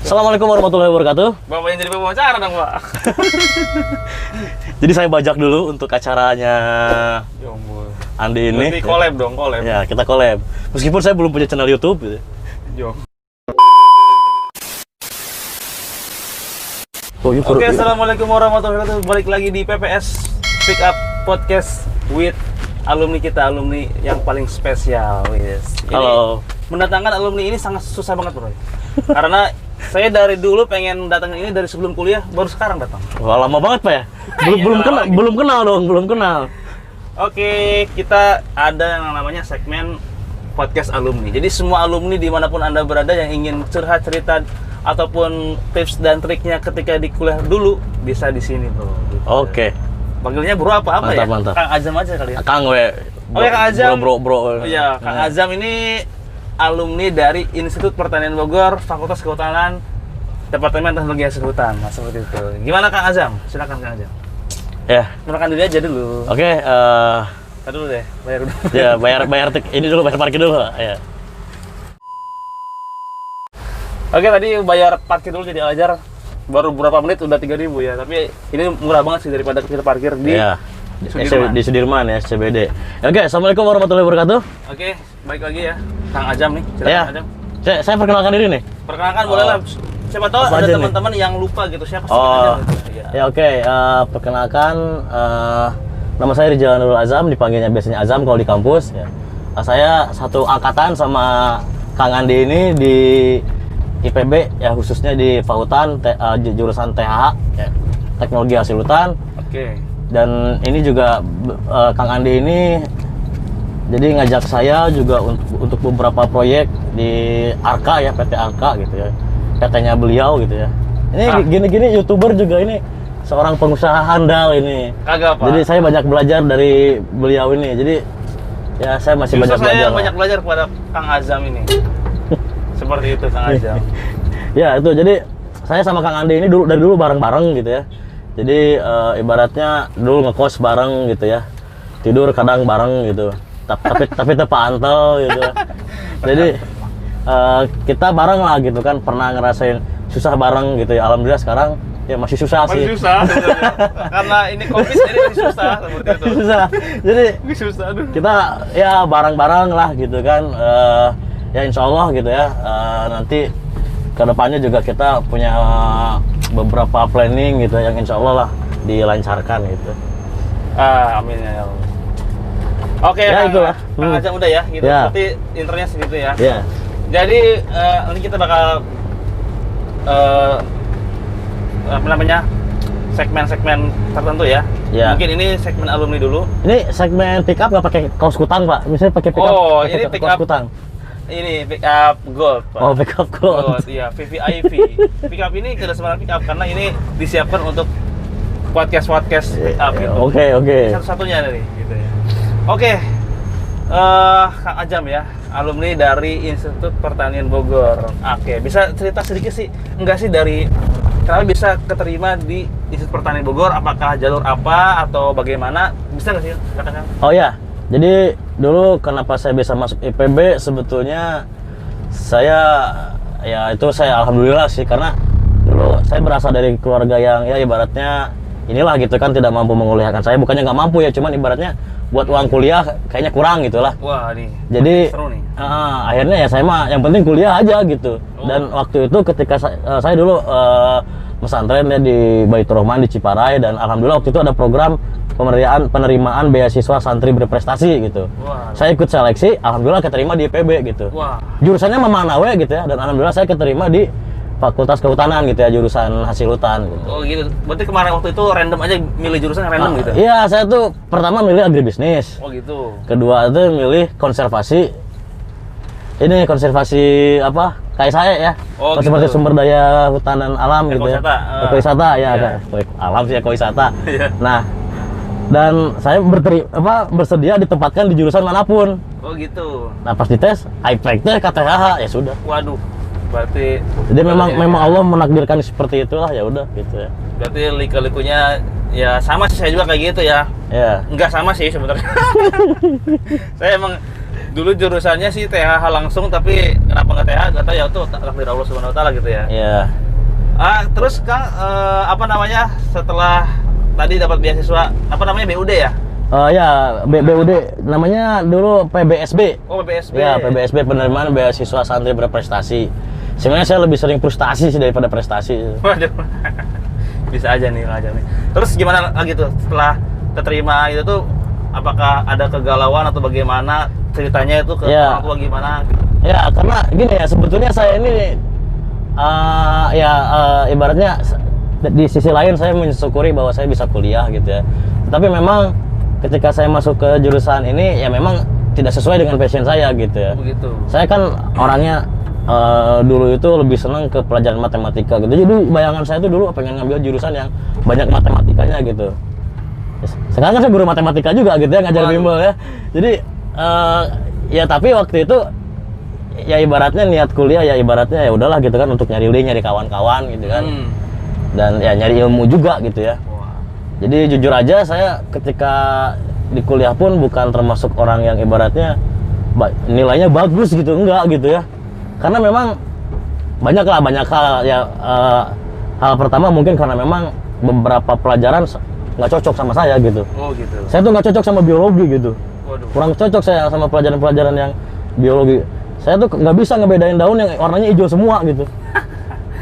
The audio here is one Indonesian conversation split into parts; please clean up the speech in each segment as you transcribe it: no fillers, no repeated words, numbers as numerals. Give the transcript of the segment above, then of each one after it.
Assalamualaikum warahmatullahi wabarakatuh. Bapak yang jadi pembicara dong, Pak. Jadi saya bajak dulu untuk acaranya Ya ampun. Andi ini. Berarti collab dong, collab. Ya, kita collab. Meskipun saya belum punya channel YouTube gitu. Yo. Oke, Assalamualaikum warahmatullahi wabarakatuh. Balik lagi di PPS Pick Up Podcast with alumni kita, alumni yang paling spesial. Yes. Halo. Mendatangkan alumni ini sangat susah banget, Bro. Karena saya dari dulu pengen datangin ini dari sebelum kuliah, baru sekarang datang. Wah, lama banget Pak ya? Belum kenal dong, belum kenal. Oke, kita ada yang namanya segmen podcast alumni. Jadi semua alumni dimanapun Anda berada yang ingin curhat cerita ataupun tips dan triknya ketika di kuliah dulu bisa di sini, Bro. Gitu. Oke. Panggilnya Bro apa Mantap, ya? mantap. Kang Azam aja kali ya. Kang we. Oh ya, Kang Azam. Bro. Iya, Kang Azam ini alumni dari Institut Pertanian Bogor, Fakultas Kehutanan, Departemen Teknologi Hasil Hutan. Nah, seperti itu. Gimana Kang Azam? Silakan Kang Azam. Ya. Kenalkan diri aja dulu. Oke, Tadi dulu deh, bayar dulu. ya bayar ini dulu, bayar parkir dulu, ya. Oke, tadi bayar parkir dulu jadi Al-Azhar baru berapa menit udah 3.000 ya. Tapi ini murah banget sih daripada kita parkir di Ya. Sudirman. Di Sudirman ya, SCBD. Oke, assalamualaikum warahmatullahi wabarakatuh. Oke, balik lagi ya. Kang Azam nih, silakan Ya. Kang Azam. Saya perkenalkan diri nih. Perkenalkan boleh lah. Siapa tahu Apa ada aja nih? teman-teman yang lupa gitu siapa sih Kang Oh, Azam gitu. Ya. ya oke. Perkenalkan, nama saya Rizal Nurul Azam, dipanggilnya biasanya Azam kalau di kampus. Ya. Saya satu angkatan sama Kang Andi ini di IPB, ya khususnya di Fahutan, jurusan THH, ya, Teknologi Hasil Hutan. Oke. Dan ini juga Kang Andi ini jadi ngajak saya juga untuk beberapa proyek di Arka ya, PT Arka gitu ya, PT-nya beliau gitu ya. Ini gini-gini YouTuber juga ini seorang pengusaha handal ini. Kagak, Pak. Jadi saya banyak belajar dari beliau ini. Jadi ya saya masih banyak Justru belajar. saya banyak belajar kepada Kang Azam ini. Seperti itu Kang Azam. Ya itu, jadi saya sama Kang Andi ini dari dulu bareng-bareng gitu ya. Jadi ibaratnya dulu ngekos bareng gitu ya, tidur kadang bareng gitu. Tapi tepantel gitu. Jadi kita bareng lah gitu kan, pernah ngerasain susah bareng gitu ya. Alhamdulillah sekarang ya masih susah sih. Masih susah sebenarnya. Karena ini Covid jadi masih susah seperti itu. Susah. Jadi Susah aduh. kita ya bareng-bareng lah gitu kan. Ya insya Allah gitu ya. Nanti kedepannya juga kita punya beberapa planning gitu yang insya Allah lah dilancarkan gitu. Amin ya Allah. Oke, Ya, Kang, itulah. Kang Azam udah ya, gitu. Ya. Berarti intronya segitu ya. Ya. Jadi nanti kita bakal apa namanya, segmen-segmen tertentu ya. Ya. Mungkin ini segmen alumni dulu. Ini segmen pick up nggak pakai kaos kutang Pak? Misalnya pakai pick up. Oh, pakai ini pick kaos up. kutang. Ini pick up gold, Pak. Oh, pick up gold. Iya, VVIP. Pick up ini tidak sembarang pick up karena ini disiapkan untuk podcast pick up gitu. Oke. Satu-satunya nih gitu ya. Oke. Kang Azam ya, alumni dari Institut Pertanian Bogor. Oke, bisa cerita sedikit sih, enggak sih dari kenapa bisa keterima di Institut Pertanian Bogor? Apakah jalur apa atau bagaimana? Bisa nggak sih katakan? Oh ya, jadi dulu kenapa saya bisa masuk IPB sebetulnya saya alhamdulillah sih, karena dulu saya berasal dari keluarga yang ya ibaratnya inilah gitu kan, tidak mampu menguliahkan saya. Bukannya nggak mampu ya, cuman ibaratnya buat uang kuliah kayaknya kurang gitulah. Wah, nih. Jadi seru nih. akhirnya ya saya mah yang penting kuliah aja gitu. Oh. Dan waktu itu ketika saya dulu pesantren ya di Baitur Rahman di Ciparai, dan alhamdulillah waktu itu ada program penerimaan beasiswa santri berprestasi gitu. Wah. Saya ikut seleksi, alhamdulillah keterima di IPB gitu. Wah. Jurusannya Mamanawe gitu ya, dan alhamdulillah saya keterima di Fakultas Kehutanan gitu ya, jurusan hasil hutan gitu. Oh gitu. Berarti kemarin waktu itu random aja milih jurusan yang random gitu. Iya, saya tuh pertama milih agribisnis. Oh gitu. Kedua itu milih konservasi. Ini konservasi apa? Kayak saya ya. Oh, konservasi gitu. sumber daya hutan dan alam gitu ya. Ekowisata. Ekowisata ya, Iya. alam sih ekowisata. Iya. Nah, dan saya bersedia ditempatkan di jurusan manapun. Oh gitu. Nah, pas dites, IPEC teh KTH, ya sudah. Waduh. Berarti Jadi memang Allah menakdirkan seperti itulah, ya udah gitu ya. berarti liku-likunya ya sama sih, saya juga kayak gitu ya. Ya. Enggak sama sih sebenarnya. Saya emang Dulu jurusannya sih THH langsung, tapi kenapa nggak THH? Nggak tahu ya, itu takdir Allah Subhanahu Wa Taala gitu ya. Iya. Terus Kang, apa namanya, setelah tadi dapat beasiswa, apa namanya, BUD ya? Ya, BUD namanya dulu PBSB. Oh, PBSB. Ya, PBSB penerimaan beasiswa santri berprestasi. Sebenarnya saya lebih sering frustasi sih daripada prestasi. Waduh. Bisa aja nih, Terus gimana lagi tuh setelah keterima itu tuh, apakah ada kegalauan atau bagaimana ceritanya itu ke Ya. orang tua gimana? Ya, karena gini ya, sebetulnya saya ini ibaratnya di sisi lain saya mensyukuri bahwa saya bisa kuliah gitu ya. Tapi memang ketika saya masuk ke jurusan ini ya memang tidak sesuai dengan passion saya gitu ya. Begitu. Saya kan orangnya dulu itu lebih senang ke pelajaran matematika gitu. Jadi bayangan saya tuh dulu pengen ngambil jurusan yang banyak matematikanya gitu. Sekarang kan saya guru matematika juga gitu ya, ngajar bimbel ya. Jadi ya tapi waktu itu ya ibaratnya niat kuliah ya ibaratnya ya udahlah gitu kan, untuk nyari link, nyari kawan-kawan gitu kan. Dan ya nyari ilmu juga gitu ya. Wah. Jadi jujur aja saya ketika di kuliah pun bukan termasuk orang yang ibaratnya nilainya bagus gitu, enggak gitu ya. Karena memang banyak hal ya. Hal pertama mungkin karena memang beberapa pelajaran nggak cocok sama saya gitu. Oh gitu. Saya tuh nggak cocok sama biologi gitu. Waduh. Kurang cocok saya sama pelajaran-pelajaran yang biologi. Saya tuh nggak bisa ngebedain daun yang warnanya hijau semua gitu.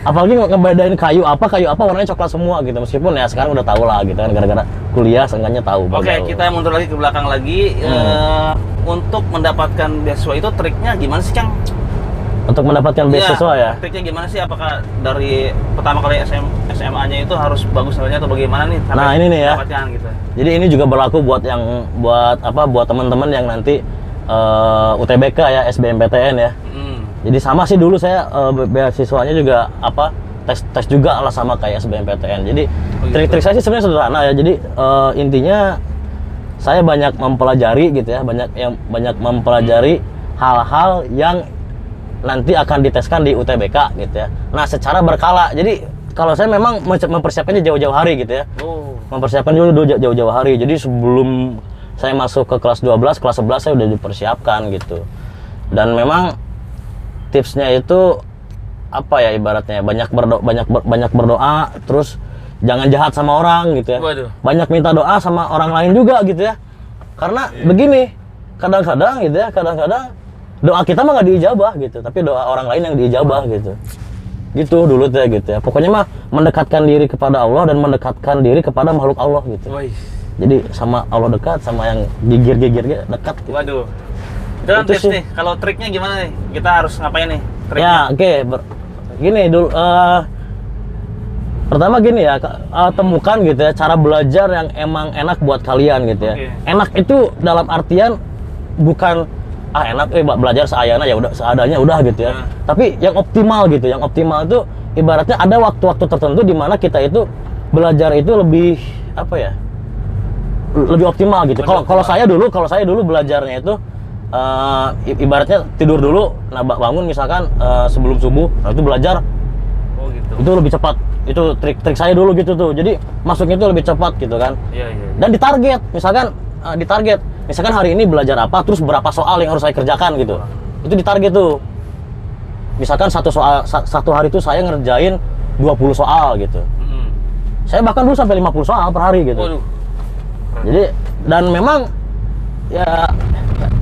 Apalagi ngebedain kayu apa warnanya coklat semua gitu. Meskipun ya sekarang udah tahu lah gitu kan, gara-gara kuliah seenggaknya tahu. Oke, kita mundur lagi ke belakang lagi. Untuk mendapatkan beasiswa itu triknya gimana sih, Kang? Untuk mendapatkan beasiswa ya. Triknya gimana sih? Apakah dari pertama kali SMA-nya itu harus bagus nilainya atau bagaimana nih? Nah, ini nih ya. Dapatkan gitu. Jadi ini juga berlaku buat buat teman-teman yang nanti UTBK ya, SBMPTN ya. Jadi sama sih dulu saya beasiswanya juga tes juga lah sama kayak SBMPTN. Jadi trik-trik saya sih sebenarnya sederhana ya. Jadi intinya saya banyak mempelajari gitu ya, banyak mempelajari hal-hal yang nanti akan diteskan di UTBK gitu ya. Nah, secara berkala. Jadi kalau saya memang mempersiapkannya jauh-jauh hari gitu ya. Mempersiapkan dulu jauh-jauh hari. Jadi sebelum saya masuk ke kelas 12, kelas 11 saya udah dipersiapkan gitu. Dan memang tipsnya itu apa ya, ibaratnya banyak berdoa, terus jangan jahat sama orang gitu ya. Waduh. Banyak minta doa sama orang lain juga gitu ya. Karena begini, kadang-kadang gitu ya, doa kita mah nggak diijabah gitu, tapi doa orang lain yang diijabah gitu. Gitu dulu tuh gitu ya. Pokoknya mah mendekatkan diri kepada Allah dan mendekatkan diri kepada makhluk Allah gitu. Jadi sama Allah dekat, sama yang gigir-gigir dekat gitu. Waduh. Itu kan Itu tips sih. nih. Kalau triknya gimana nih? Kita harus ngapain nih? Triknya. Ya, oke. Gini dulu, pertama gini ya, temukan gitu ya cara belajar yang emang enak buat kalian gitu ya. Oke. Enak itu dalam artian bukan enak belajar seadanya ya udah, seadanya udah gitu ya. Tapi yang optimal gitu. Yang optimal itu ibaratnya ada waktu-waktu tertentu di mana kita itu belajar itu lebih apa ya? Lebih optimal gitu. Kalau saya dulu belajarnya itu ibaratnya tidur dulu, nah bangun misalkan sebelum subuh, nah itu belajar. Oh gitu. Itu lebih cepat. Itu trik saya dulu gitu tuh. Jadi masuknya itu lebih cepat gitu kan. Iya. Dan ditarget, misalkan hari ini belajar apa, terus berapa soal yang harus saya kerjakan gitu. Itu ditarget tuh. Misalkan satu hari itu saya ngerjain 20 soal gitu. Saya bahkan dulu sampai 50 soal per hari gitu. Waduh. Jadi dan memang ya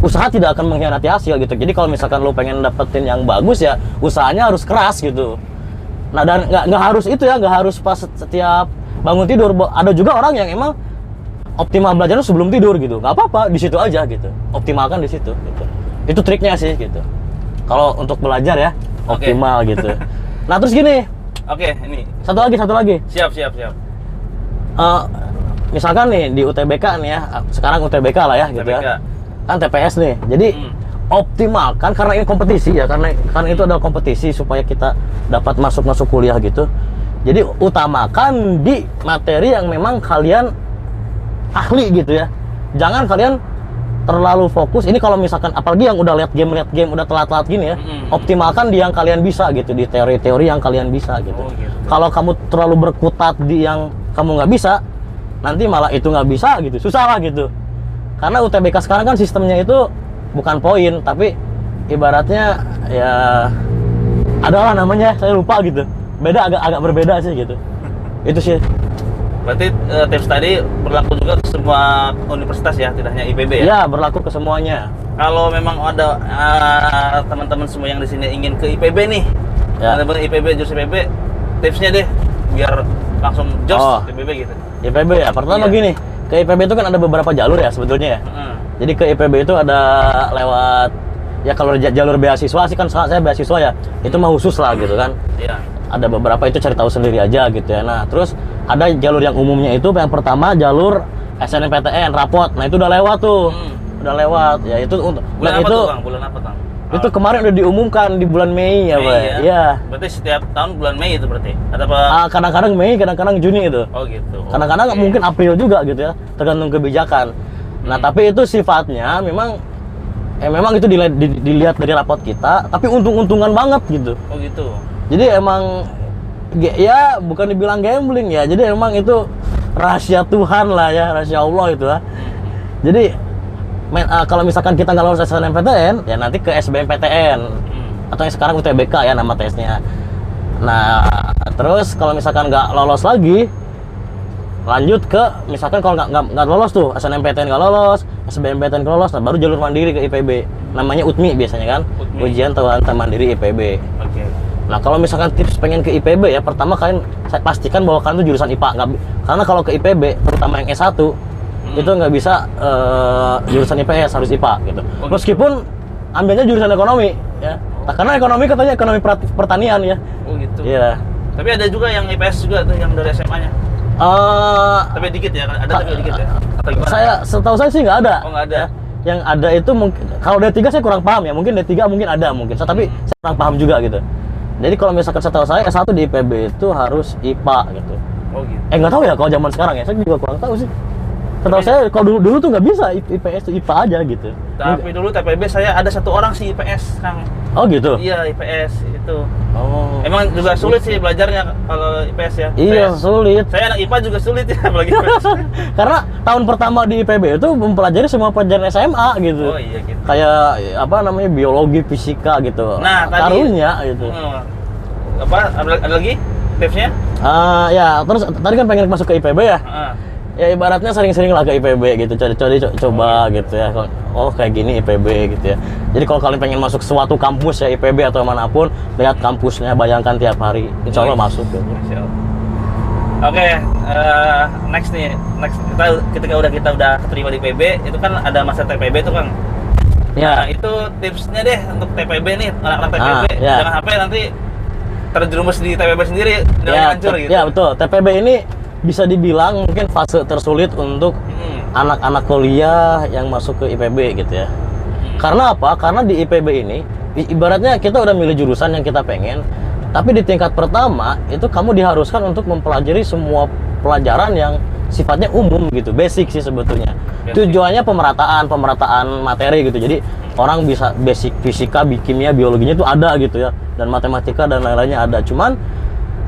usaha tidak akan mengkhianati hasil gitu. Jadi kalau misalkan lo pengen dapetin yang bagus ya usahanya harus keras gitu. Nah, dan nggak harus itu ya, nggak harus pas setiap bangun tidur. Ada juga orang yang emang optimal belajarnya sebelum tidur gitu. Nggak apa-apa, di situ aja gitu. Optimalkan di situ gitu. Itu triknya sih gitu. Kalau untuk belajar ya optimal gitu. Nah, terus gini. Oke, ini. Satu lagi. Siap. Misalkan nih di UTBK nih ya, sekarang UTBK lah ya gitu ya. Kan TPS nih. Jadi optimalkan karena ini kompetisi ya, karena itu adalah kompetisi supaya kita dapat masuk kuliah gitu. Jadi utamakan di materi yang memang kalian ahli gitu ya. Jangan kalian terlalu fokus. Ini kalau misalkan apalagi yang udah lihat game udah telat-telat gini ya, optimalkan di yang kalian bisa gitu, di teori-teori yang kalian bisa gitu. Kalau kamu terlalu berkutat di yang kamu nggak bisa, nanti malah itu nggak bisa gitu, susah lah gitu. Karena UTBK sekarang kan sistemnya itu bukan poin, tapi ibaratnya ya adalah namanya, saya lupa gitu. Beda, agak berbeda sih gitu. Itu sih. Berarti tips tadi berlaku juga ke semua universitas ya, tidak hanya IPB ya? Ya, berlaku ke semuanya. Kalau memang ada teman-teman semua yang di sini ingin ke IPB nih, Ya. benar-benar IPB, jus IPB, tipsnya deh biar langsung jos IPB gitu. IPB ya, pertama Iya. gini, ke IPB itu kan ada beberapa jalur ya sebetulnya ya. Jadi ke IPB itu ada lewat, ya kalau jalur beasiswa sih kan saya beasiswa ya, itu mah khusus lah gitu kan. Iya. Ada beberapa itu cari tahu sendiri aja gitu ya. Nah, terus ada jalur yang umumnya itu, yang pertama jalur SNMPTN rapot. Nah, itu udah lewat tuh. Udah lewat. Ya itu untuk Bulan dan apa itu tuh Bang? Bulan apa Bang? itu kemarin udah diumumkan di bulan Mei ya, Pak. ya? Iya. Berarti setiap tahun bulan Mei itu berarti? Ada apa? Kadang-kadang Mei, kadang-kadang Juni itu. Oh gitu. Kadang-kadang Oke. mungkin April juga gitu ya, tergantung kebijakan. Nah, tapi itu sifatnya memang itu dilihat dari rapot kita, tapi untung-untungan banget gitu. Oh gitu. Jadi emang ya bukan dibilang gambling ya, jadi emang itu rahasia Tuhan lah ya, rahasia Allah itu ya. Jadi kalau misalkan kita nggak lolos SNMPTN, ya nanti ke SBMPTN atau yang sekarang UTBK ya nama tesnya. Nah, terus kalau misalkan nggak lolos lagi, lanjut ke misalkan kalau nggak lolos tuh SNMPTN nggak lolos, SBMPTN nggak lolos, nah baru jalur mandiri ke IPB. Namanya UTMI biasanya kan, UTMI. Ujian Tahunan Mandiri IPB. Oke. Nah, kalau misalkan tips pengen ke IPB ya, pertama kalian saya pastikan bahwa kalian tuh jurusan IPA. Karena kalau ke IPB, terutama yang S1, itu nggak bisa jurusan IPS, harus IPA gitu. Oh, Meskipun ambilnya jurusan ekonomi ya. Nah, karena ekonomi katanya ekonomi pertanian ya. Oh gitu. Iya. Tapi ada juga yang IPS juga tuh yang dari SMA-nya. Tapi dikit ya, ada tapi dikit ya. Atau gimana? Setahu saya sih nggak ada. Oh nggak ada. Ya. Yang ada itu mungkin kalau D3 saya kurang paham ya. Mungkin D3 mungkin ada mungkin. Tapi saya kurang paham juga gitu. Jadi kalau misalkan setahu saya S1 di IPB itu harus IPA gitu. Oh gitu. Nggak tahu ya kalau zaman sekarang ya. Saya juga kurang tahu sih. Setahu saya kalau dulu tuh nggak bisa IPS itu IPA aja gitu. Tapi dulu TPB saya ada satu orang sih IPS, Kang. Oh gitu. Iya IPS itu. Oh. Emang juga sulit sih belajarnya kalau IPS ya. Iya, sulit. Saya anak IPA juga sulit ya apalagi IPS. Karena tahun pertama di IPB itu mempelajari semua pelajaran SMA gitu. Oh iya gitu. Kayak apa namanya biologi, fisika gitu. Nah, tadi karunya gitu. Ada lagi tipsnya? Ya, terus tadi kan pengen masuk ke IPB ya. Ya ibaratnya sering-sering lah ke IPB gitu, coba gitu ya. Oh kayak gini IPB gitu ya. Jadi kalau kalian pengen masuk suatu kampus ya IPB atau manapun, lihat kampusnya, bayangkan tiap hari, insya Allah masuk gitu. Oke, next ketika kita udah keterima di IPB, itu kan ada masa TPB tuh Kang. Ya. Nah, itu tipsnya deh untuk TPB nih, anak-anak TPB, ya. jangan sampai nanti terjerumus di TPB sendiri dan Ya, hancur gitu. ya betul. TPB ini bisa dibilang mungkin fase tersulit untuk anak-anak kuliah yang masuk ke IPB gitu ya. Karena apa? Karena di IPB ini ibaratnya kita udah milih jurusan yang kita pengen, tapi di tingkat pertama itu kamu diharuskan untuk mempelajari semua pelajaran yang sifatnya umum gitu, basic sih sebetulnya. Tujuannya pemerataan materi gitu. Jadi orang bisa basic fisika, kimia, biologinya itu ada gitu ya, dan matematika dan lain-lainnya ada. Cuman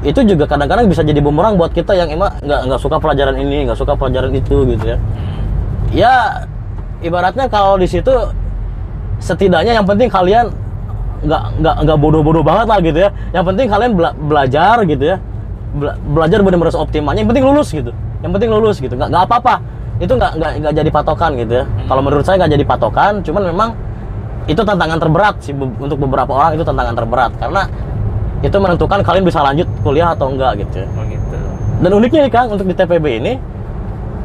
itu juga kadang-kadang bisa jadi bumerang buat kita yang emang nggak suka pelajaran ini, nggak suka pelajaran itu gitu ya. Ya ibaratnya kalau di situ setidaknya yang penting kalian nggak bodoh-bodoh banget lah gitu ya. Yang penting kalian belajar gitu ya, belajar benar-benar seoptimalnya. Yang penting lulus gitu. Yang penting lulus gitu. Nggak apa-apa. Itu nggak jadi patokan gitu ya. Kalau menurut saya nggak jadi patokan. Cuman memang itu tantangan terberat sih untuk beberapa orang, itu tantangan terberat karena itu menentukan kalian bisa lanjut kuliah atau enggak gitu. Oh gitu. Dan uniknya nih Kang, untuk di TPB ini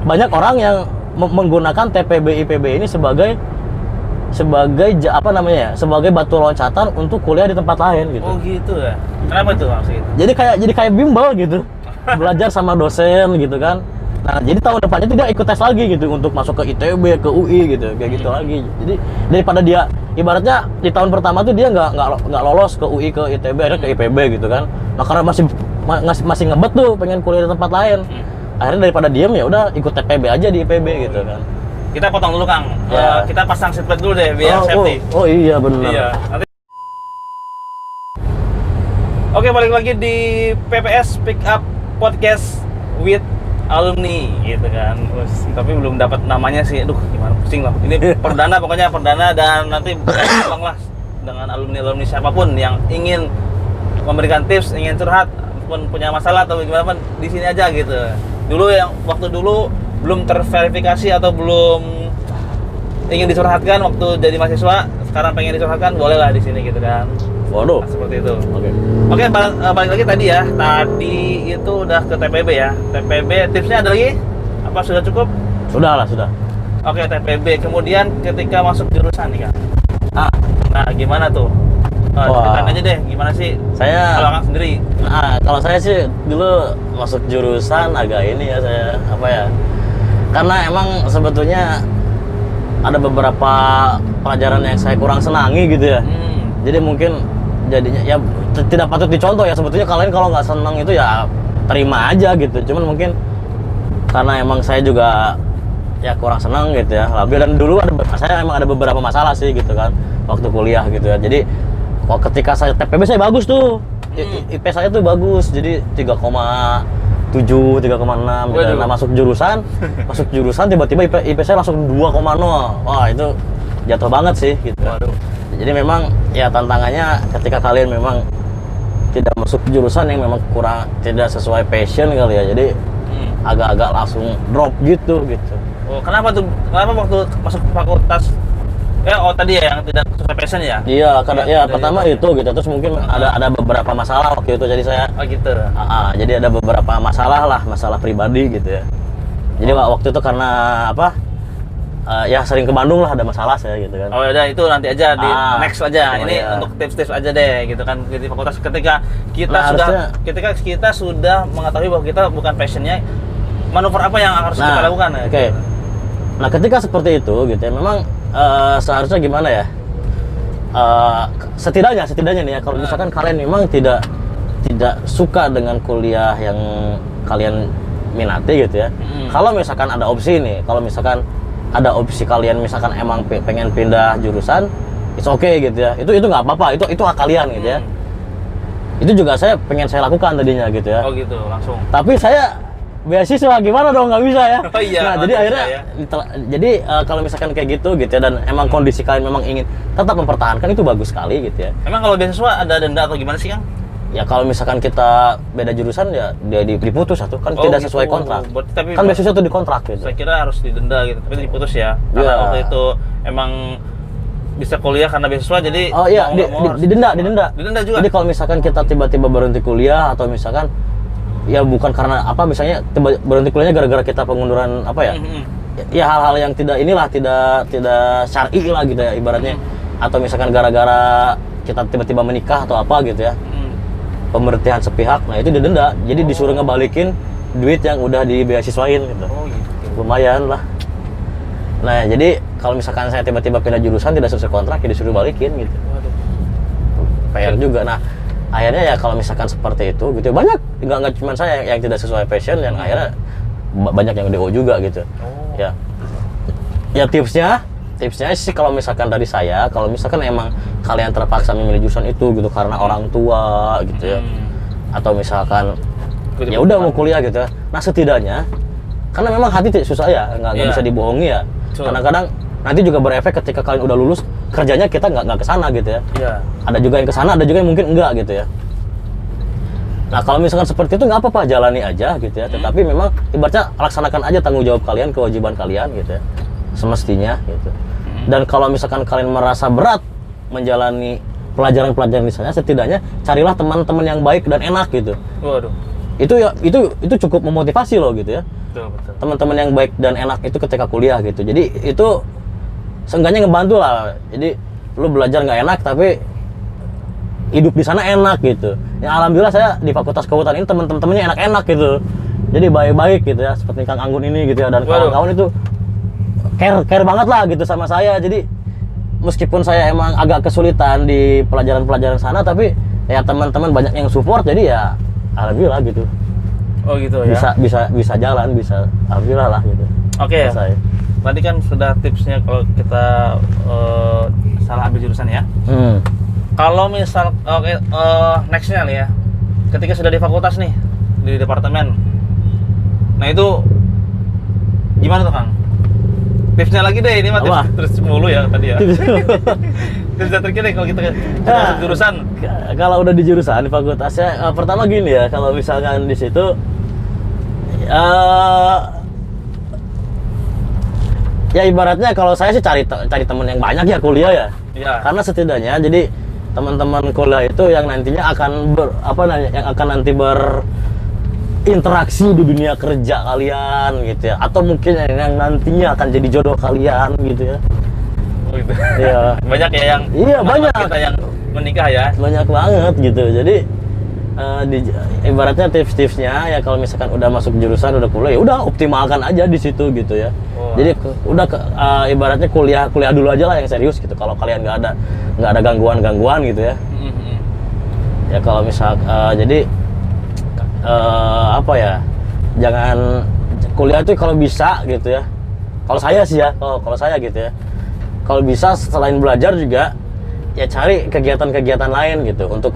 banyak orang yang menggunakan TPB IPB ini sebagai apa namanya ya, sebagai batu loncatan untuk kuliah di tempat lain gitu. Oh gitu ya. Kenapa tuh maksudnya? Jadi kayak bimbel gitu. Belajar sama dosen gitu kan. Nah, jadi tahun depannya dia ikut tes lagi gitu untuk masuk ke ITB, ke UI gitu, kayak gitu lagi. Jadi daripada dia ibaratnya di tahun pertama tuh dia nggak lolos ke UI, ke ITB, akhirnya ke IPB gitu kan. Nah, karena masih ngebet tuh pengen kuliah di tempat lain. Akhirnya daripada diem ya udah ikut TPB aja di IPB gitu kan. Kita potong dulu Kang. Ya. Kita pasang seatbelt dulu deh biar safety. Oh iya benar. Iya. Nanti... Oke, balik lagi di PPS Pick Up Podcast with alumni gitu kan. Tapi belum dapat namanya sih. Aduh, gimana pusing loh. Ini perdana, pokoknya perdana, dan nanti tolong lah dengan alumni siapapun yang ingin memberikan tips, ingin curhat, pun punya masalah atau gimana pun di sini aja gitu. Waktu dulu belum terverifikasi atau belum ingin dicurhatkan waktu jadi mahasiswa, sekarang pengen dicurhatkan, bolehlah di sini gitu kan. Waduh. Nah, seperti itu. Oke. Balik lagi tadi ya. Tadi itu udah ke TPB ya. TPB tipsnya ada lagi? Apa sudah cukup? Sudah. Oke, TPB. Kemudian ketika masuk jurusan nih kan. Nah, gimana tuh? Ceritain aja deh, gimana sih? Saya kalau Kang sendiri. Nah, kalau saya sih dulu masuk jurusan agak ini ya, saya apa ya? Karena emang sebetulnya ada beberapa pelajaran yang saya kurang senangi gitu ya. Jadi mungkin jadinya ya tidak patut dicontoh ya, sebetulnya kalian kalau nggak senang itu ya terima aja gitu. Cuman mungkin karena emang saya juga ya kurang senang gitu ya. Dan dulu saya emang ada beberapa masalah sih gitu kan waktu kuliah gitu ya. Jadi ketika saya TPB saya bagus tuh, IP saya tuh bagus, jadi 3,7, 3,6 gitu. Nah, masuk jurusan tiba-tiba IP saya langsung 2,0. Wah, itu jatuh banget sih gitu. Jadi memang ya tantangannya ketika kalian memang tidak masuk jurusan yang memang kurang tidak sesuai passion kali ya, jadi agak-agak langsung drop gitu. Oh, kenapa waktu masuk fakultas tadi ya yang tidak sesuai passion ya? Iya, karena ya pertama itu gitu, terus mungkin ada beberapa masalah waktu itu, jadi saya gitu. Jadi ada beberapa masalah pribadi gitu ya. Jadi waktu itu karena apa? Ya sering ke Bandung lah, ada masalah saya gitu kan. Oh ya, itu nanti aja di next aja. Ini ya. untuk tips-tips aja deh gitu kan di fakultas ketika kita sudah mengetahui bahwa kita bukan passionnya, manuver apa yang harus kita lakukan ya. Oke. Nah, ketika seperti itu gitu ya, memang seharusnya gimana ya? Setidaknya nih ya, kalau misalkan kalian memang tidak suka dengan kuliah yang kalian minati gitu ya. Kalau misalkan ada opsi nih, kalian misalkan emang pengen pindah jurusan, it's okay gitu ya. Itu nggak apa-apa, itu hak kalian gitu ya. Itu juga saya lakukan tadinya gitu ya. Oh gitu, langsung. Tapi saya beasiswa gimana dong, nggak bisa ya. Oh iya. Nah, jadi akhirnya jadi kalau misalkan kayak gitu ya, dan emang kondisi kalian memang ingin tetap mempertahankan, itu bagus sekali gitu ya. Emang kalau beasiswa ada denda atau gimana sih, Kang? Ya kalau misalkan kita beda jurusan ya dia diputus satu kan, tidak gitu. sesuai kontrak. Tapi kan beasiswa itu dikontrak gitu. Saya kira harus didenda gitu, tapi diputus ya. Karena waktu itu emang bisa kuliah karena beasiswa, jadi didenda juga. Jadi kalau misalkan kita tiba-tiba berhenti kuliah, atau misalkan ya bukan karena apa, misalnya berhenti kuliahnya gara-gara kita pengunduran apa ya, ya hal-hal yang tidak syar'i lah gitu ya ibaratnya, atau misalkan gara-gara kita tiba-tiba menikah atau apa gitu ya, pemberhentian sepihak, nah itu didenda. Jadi disuruh ngebalikin duit yang udah dibeasiswain gitu. Lumayan lah. Nah, jadi kalau misalkan saya tiba-tiba pindah jurusan tidak sesuai kontrak, ya disuruh balikin gitu. PR juga. Nah, akhirnya ya kalau misalkan seperti itu gitu, banyak, nggak cuma saya yang tidak sesuai passion, yang akhirnya banyak yang DO juga gitu. Ya tipsnya sih kalau misalkan dari saya, kalau misalkan emang kalian terpaksa memilih jurusan itu gitu karena orang tua gitu ya, atau misalkan ya udah mau kuliah gitu ya. Nah, setidaknya karena memang hati susah ya, nggak bisa dibohongi ya. Kadang-kadang nanti juga berefek ketika kalian udah lulus, kerjanya kita nggak kesana gitu ya. Ada juga yang kesana, ada juga yang mungkin enggak gitu ya. Nah, kalau misalkan seperti itu nggak apa-apa, jalani aja gitu ya. Tetapi memang ibaratnya laksanakan aja tanggung jawab kalian, kewajiban kalian gitu ya, semestinya gitu. Dan kalau misalkan kalian merasa berat menjalani pelajaran-pelajaran di sana, setidaknya carilah teman-teman yang baik dan enak gitu. Itu cukup memotivasi loh gitu ya. Betul. Teman-teman yang baik dan enak itu ketika kuliah gitu. Jadi itu seenggaknya ngebantu lah. Jadi lu belajar nggak enak tapi hidup di sana enak gitu. Ya alhamdulillah saya di Fakultas Kehutanan ini teman-temannya enak-enak gitu. Jadi baik-baik gitu ya, seperti Kang Anggun ini gitu ya, dan kawan-kawan itu care banget lah gitu sama saya. Jadi meskipun saya emang agak kesulitan di pelajaran-pelajaran sana, tapi ya teman-teman banyak yang support, jadi ya alhamdulillah gitu. Oh gitu ya. Bisa jalan, bisa alhamdulillah lah gitu. Oke. Tadi kan sudah tipsnya kalau kita salah ambil jurusan ya. Kalau misal nextnya nih ya, ketika sudah di fakultas nih, di departemen, Nah itu gimana tuh Kang? Tipsnya lagi deh, ini mah Apa? tips mulu ya tadi ya. Tips dan triknya deh kalau kita masuk jurusan. Kalau udah di jurusan di fakultasnya, pertama gini ya, kalau misalkan di situ ya ibaratnya kalau saya sih cari teman yang banyak ya kuliah ya. Iya. Karena setidaknya jadi teman-teman kuliah itu yang nantinya akan yang akan nanti berinteraksi di dunia kerja kalian gitu ya, atau mungkin yang nantinya akan jadi jodoh kalian gitu ya. Oh, gitu. Iya. Banyak ya yang Iya, banyak. kita yang menikah ya. Banyak banget gitu. Jadi ibaratnya tips-tipsnya ya kalau misalkan udah masuk jurusan udah kuliah ya udah optimalkan aja di situ gitu ya. Oh. Jadi ibaratnya kuliah dulu aja lah yang serius gitu. Kalau kalian nggak ada gangguan gitu ya. Ya kalau misal jadi apa ya, jangan kuliah tuh kalau bisa gitu ya. Kalau saya sih ya, kalau saya gitu ya. Kalau bisa selain belajar juga ya cari kegiatan-kegiatan lain gitu untuk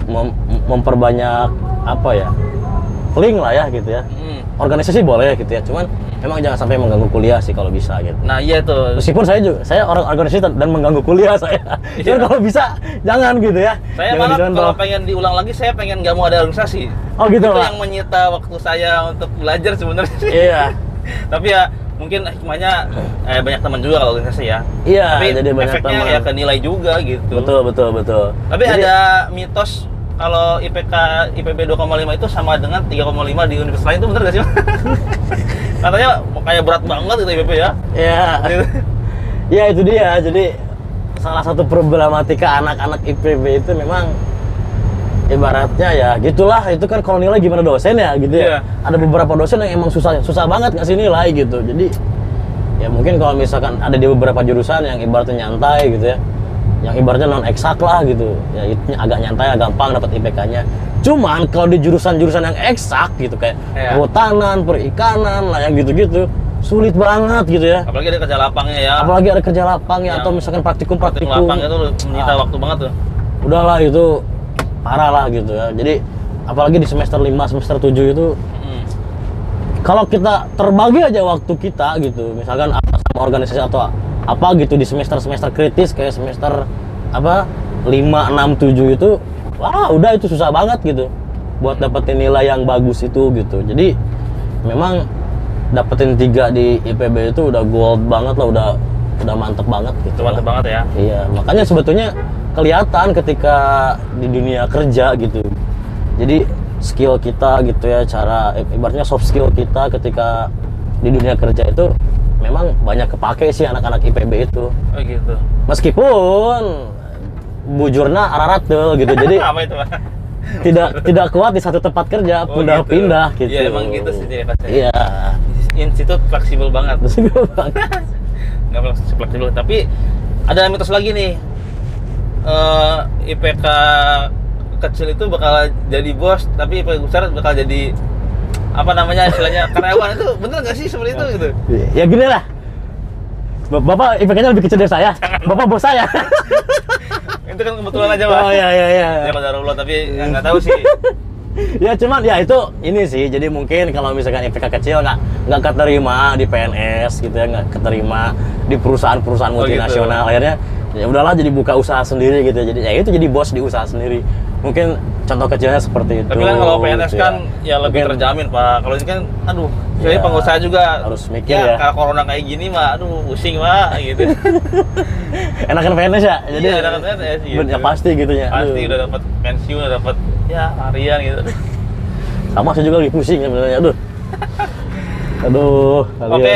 memperbanyak apa ya, link lah ya gitu ya. Organisasi boleh gitu ya, cuman emang jangan sampai mengganggu kuliah sih kalau bisa gitu. Nah iya tuh. Meskipun saya orang organisasi dan mengganggu kuliah saya. Iya. Cuman kalau bisa jangan gitu ya. Saya Jangan malah dicontoh. kalau pengen diulang lagi, saya pengen nggak mau ada organisasi. Oh gitu, Itu Pak. yang menyita waktu saya untuk belajar sebenarnya. Iya. Tapi ya mungkin hikmahnya banyak teman juga kalau organisasi ya. Iya, Tapi jadi banyak efeknya teman. ya ke nilai juga gitu. Betul. Tapi Jadi, ada mitos kalau IPB 2,5 itu sama dengan 3,5 di universitas lain, itu bener gak sih? Katanya kayak berat banget itu IPB ya. ya. Ya itu dia. Jadi salah satu problematika anak-anak IPB itu memang ibaratnya ya gitulah, itu kan kalau nilai gimana dosen ya gitu ya. Iya. Ada beberapa dosen yang emang susah banget ngasih nilai gitu. Jadi ya mungkin kalau misalkan ada di beberapa jurusan yang ibaratnya nyantai gitu ya, yang ibaratnya non eksak lah gitu ya, itu agak nyantai, agak gampang dapat IPK-nya. Cuman kalau di jurusan-jurusan yang eksak gitu kayak Iya. kehutanan, perikanan lah yang gitu-gitu sulit banget gitu ya. Apalagi ada kerja lapangnya ya. Apalagi ada kerja lapang ya, Yang atau misalkan Praktikum praktikum lapangnya tuh menyita waktu banget tuh. udahlah itu parah lah gitu ya. Jadi apalagi di semester 5, semester 7 itu kalau kita terbagi aja waktu kita gitu, misalkan sama organisasi atau apa gitu di semester kritis kayak semester 5, 6, 7 itu, wah udah itu susah banget gitu buat dapetin nilai yang bagus itu gitu. Jadi memang dapetin 3 di IPB itu udah gold banget lah, udah mantep banget gitu. Mantep banget ya. Iya, makanya sebetulnya kelihatan ketika di dunia kerja gitu. Jadi skill kita gitu ya, cara ibaratnya soft skill kita ketika di dunia kerja itu memang banyak kepake sih anak-anak IPB itu. Oh gitu. Meskipun bujurna ararat tuh gitu. Jadi Apa itu, Pak? tidak kuat di satu tempat kerja, Oh, pindah-pindah gitu. Iya, emang gitu sih ciri khasnya. Iya. Institut fleksibel banget. Meskipun banget. Nggak fleksibel. Tapi ada mitos lagi nih. IPK kecil itu bakal jadi bos, tapi IPK besar bakal jadi apa namanya istilahnya karyawan. Itu bener nggak sih seperti itu gitu? Ya gini lah. Bapak IPK-nya lebih kecil dari saya. Bapak bos saya. Itu kan kebetulan aja, Pak. Oh iya. Ya qadarullah, tapi nggak tahu sih. Ya cuman ya itu ini sih, jadi mungkin kalau misalkan IPK kecil nggak keterima di PNS gitu ya, nggak keterima di perusahaan-perusahaan Oh, multinasional, gitu. akhirnya ya udahlah jadi buka usaha sendiri gitu. Jadi ya itu jadi bos di usaha sendiri. Mungkin contoh kecilnya seperti itu. Tapi kan kalau PNS gitu kan ya lebih Mungkin- terjamin, Pak. Kalau ini kan aduh, jadi Ya, pengusaha juga harus mikir ya. Kalau corona kayak gini mah aduh pusing, Pak, gitu. enakan PNS ya. Jadi Iya, enakan PNS gitu. Ya pasti gitu ya. Pasti Aduh. udah dapat pensiun, udah dapat ya harian gitu. Sama saya juga lagi pusing sebenarnya. Aduh. Oke,